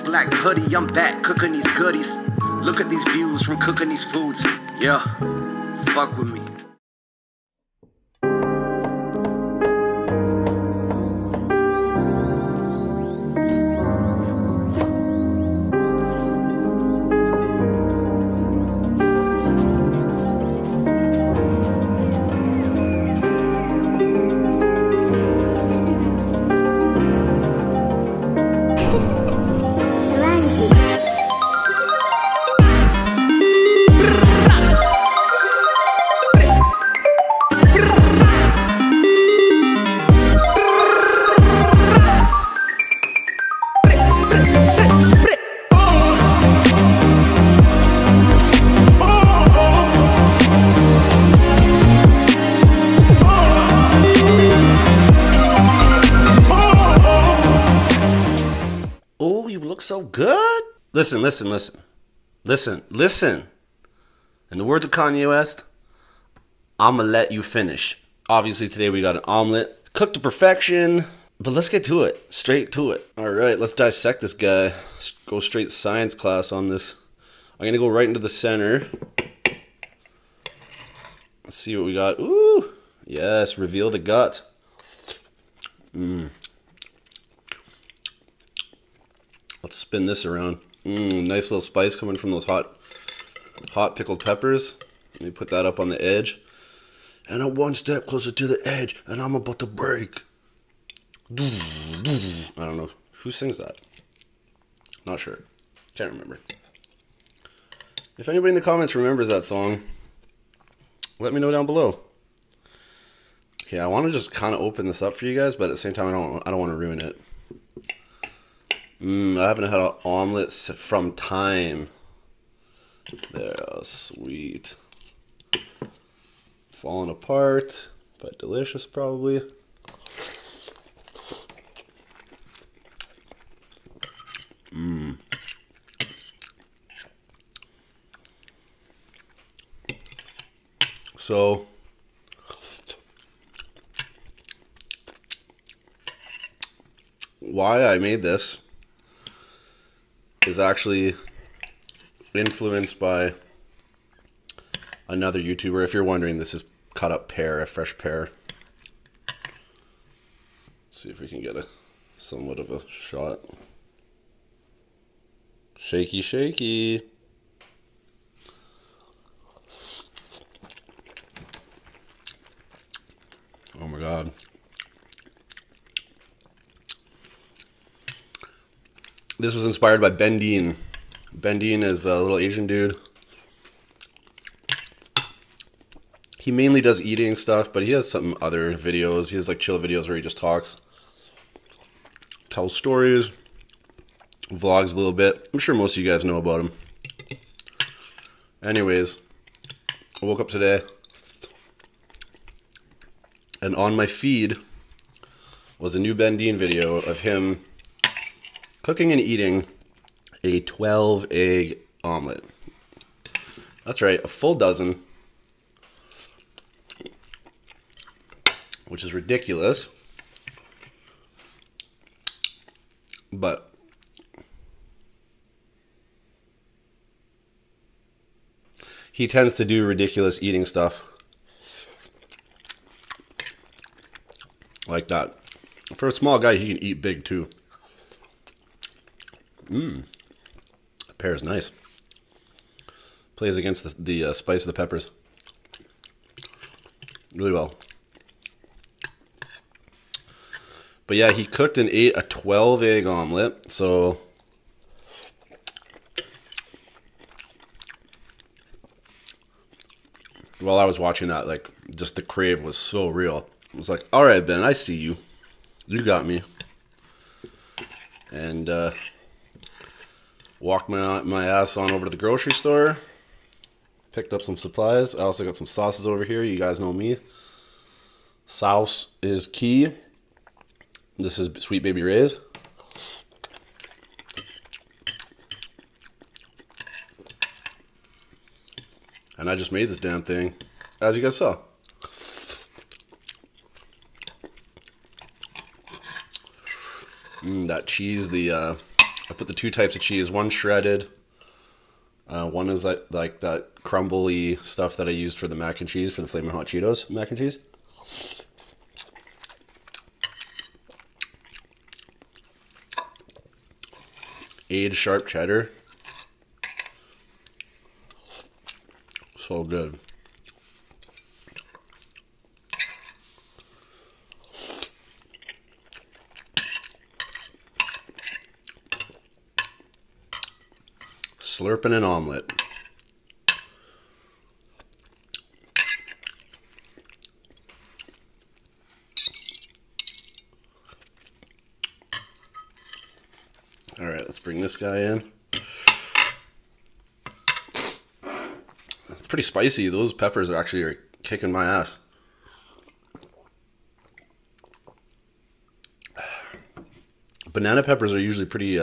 Black hoodie, I'm back cooking these goodies. Look at these views from cooking these foods. Yeah, fuck with me. Oh, you look so good. Listen. In the words of Kanye West, I'ma let you finish. Obviously today we got an omelet, cooked to perfection, but let's get to it, straight to it. All right, let's dissect this guy. Let's go straight science class on this. I'm gonna go right into the center. Let's see what we got. Ooh, yes, reveal the gut. Let's spin this around. Nice little spice coming from those hot pickled peppers. Let me put that up on the edge. And I'm one step closer to the edge, and I'm about to break. I don't know. Who sings that? Not sure. Can't remember. If anybody in the comments remembers that song, let me know down below. Okay, I want to just kind of open this up for you guys, but at the same time, I don't want to ruin it. I haven't had an omelet from time. There, oh, sweet. Falling apart, but delicious probably. So, why I made this is actually influenced by another YouTuber. If you're wondering, this is cut up pear, a fresh pear. Let's see if we can get a somewhat of a shot. Shaky, shaky. Oh my God. This was inspired by Ben Dean. Ben Dean is a little Asian dude. He mainly does eating stuff, but he has some other videos. He has like chill videos where he just talks, tells stories, vlogs a little bit. I'm sure most of you guys know about him. Anyways, I woke up today and on my feed was a new Ben Dean video of him cooking and eating a 12-egg omelet. That's right, a full dozen, which is ridiculous, but he tends to do ridiculous eating stuff like that. For a small guy, he can eat big too. The pear is nice. Plays against the spice of the peppers really well. But yeah, he cooked and ate a 12-egg omelet. So while I was watching that, like, just the crave was so real. I was like, all right, Ben, I see you. You got me. And walked my ass on over to the grocery store. Picked up some supplies. I also got some sauces over here. You guys know me. Sauce is key. This is Sweet Baby Ray's. And I just made this damn thing, as you guys saw. That cheese, the put the 2 types of cheese. One shredded. One is like that crumbly stuff that I used for the mac and cheese, for the Flamin' Hot Cheetos mac and cheese. Aged sharp cheddar. So good. Slurping an omelet. All right, let's bring this guy in. It's pretty spicy. Those peppers are actually kicking my ass. Banana peppers are usually pretty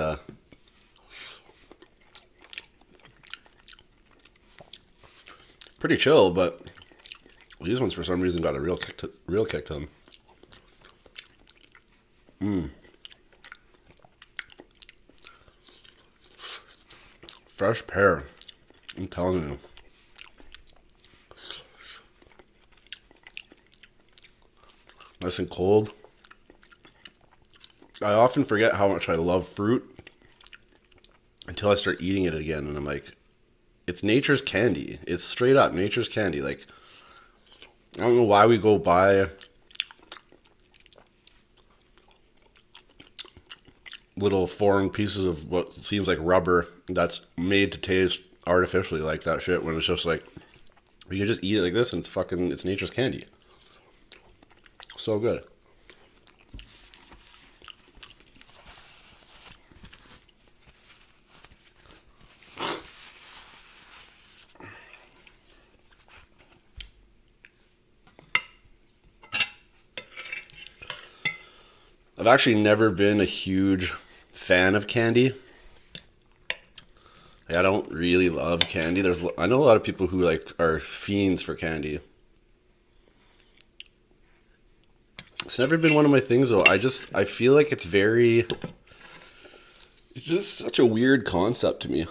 pretty chill, but these ones for some reason got a real kick to them. Fresh pear, I'm telling you. Nice and cold. I often forget how much I love fruit until I start eating it again, and I'm like, it's nature's candy. It's straight up nature's candy. Like, I don't know why we go buy little foreign pieces of what seems like rubber that's made to taste artificially like that shit, when it's just like, you can just eat it like this and it's nature's candy. So good. I've actually never been a huge fan of candy. Like, I don't really love candy. I know a lot of people who are fiends for candy. It's never been one of my things though. I feel like it's just such a weird concept to me.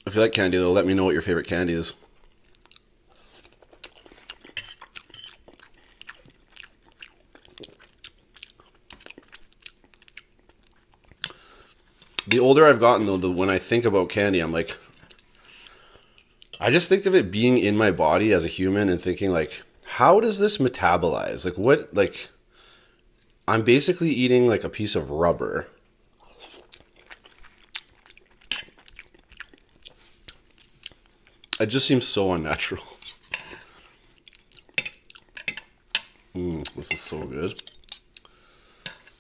If you like candy though, let me know what your favorite candy is. The older I've gotten though, when I think about candy, I'm like, I just think of it being in my body as a human and thinking like, how does this metabolize? I'm basically eating like a piece of rubber. It just seems so unnatural. This is so good.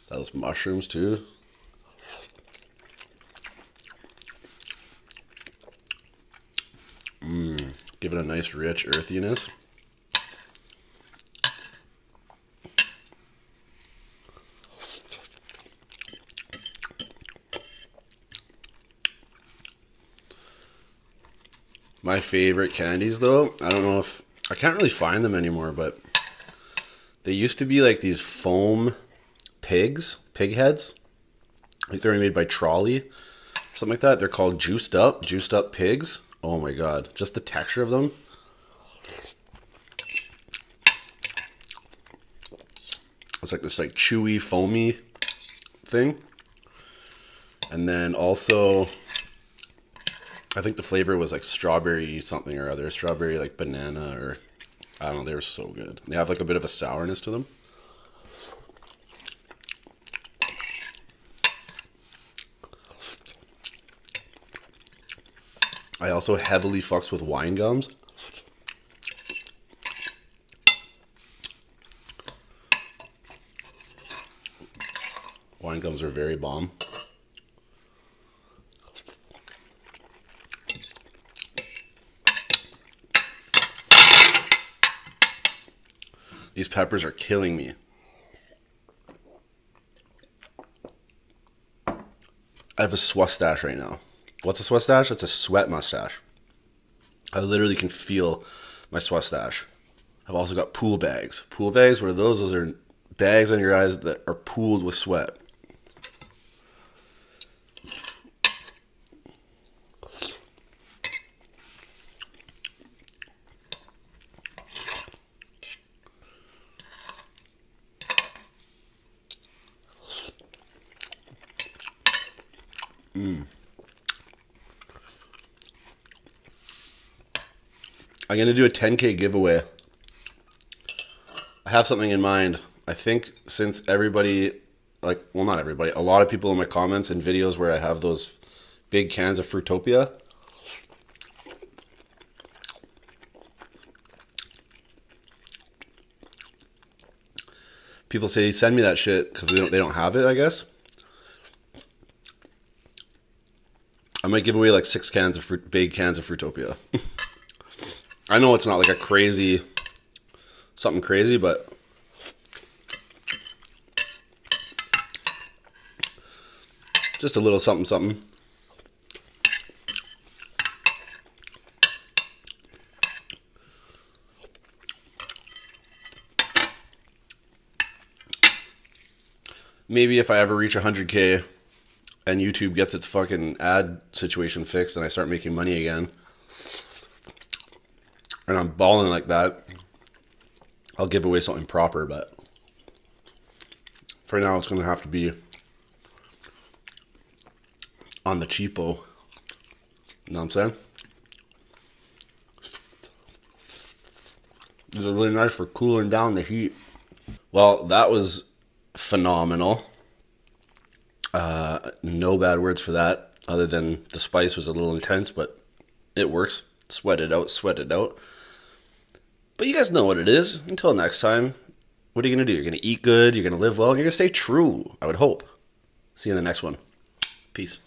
Those mushrooms too. Give it a nice rich earthiness. My favorite candies though, I don't know if, I can't really find them anymore, but they used to be like these foam pig heads. I think they're made by Trolley or something like that. They're called juiced up pigs. Oh my god, just the texture of them. It's like this chewy, foamy thing. And then also, I think the flavor was like strawberry something or other. Strawberry like banana, or I don't know, they were so good. They have like a bit of a sourness to them. I also heavily fucks with wine gums. Wine gums are very bomb. These peppers are killing me. I have a swastache right now. What's a swastache? It's a sweat mustache. I literally can feel my swastache. I've also got pool bags. Pool bags, what are those? Those are bags on your eyes that are pooled with sweat. I'm going to do a 10K giveaway. I have something in mind. I think since everybody, like, well, not everybody, a lot of people in my comments and videos where I have those big cans of Fruitopia, people say, send me that shit because they don't have it, I guess. I might give away like 6 cans of big cans of Fruitopia. I know it's not like a crazy, something crazy, but just a little something, something. Maybe if I ever reach 100K and YouTube gets its fucking ad situation fixed and I start making money again, and I'm balling like that, I'll give away something proper, but for now it's going to have to be on the cheapo. You know what I'm saying? These are really nice for cooling down the heat. Well, that was phenomenal. No bad words for that, other than the spice was a little intense, but it works. Sweat it out, sweat it out. But you guys know what it is. Until next time, what are you going to do? You're going to eat good, you're going to live well, and you're going to stay true, I would hope. See you in the next one. Peace.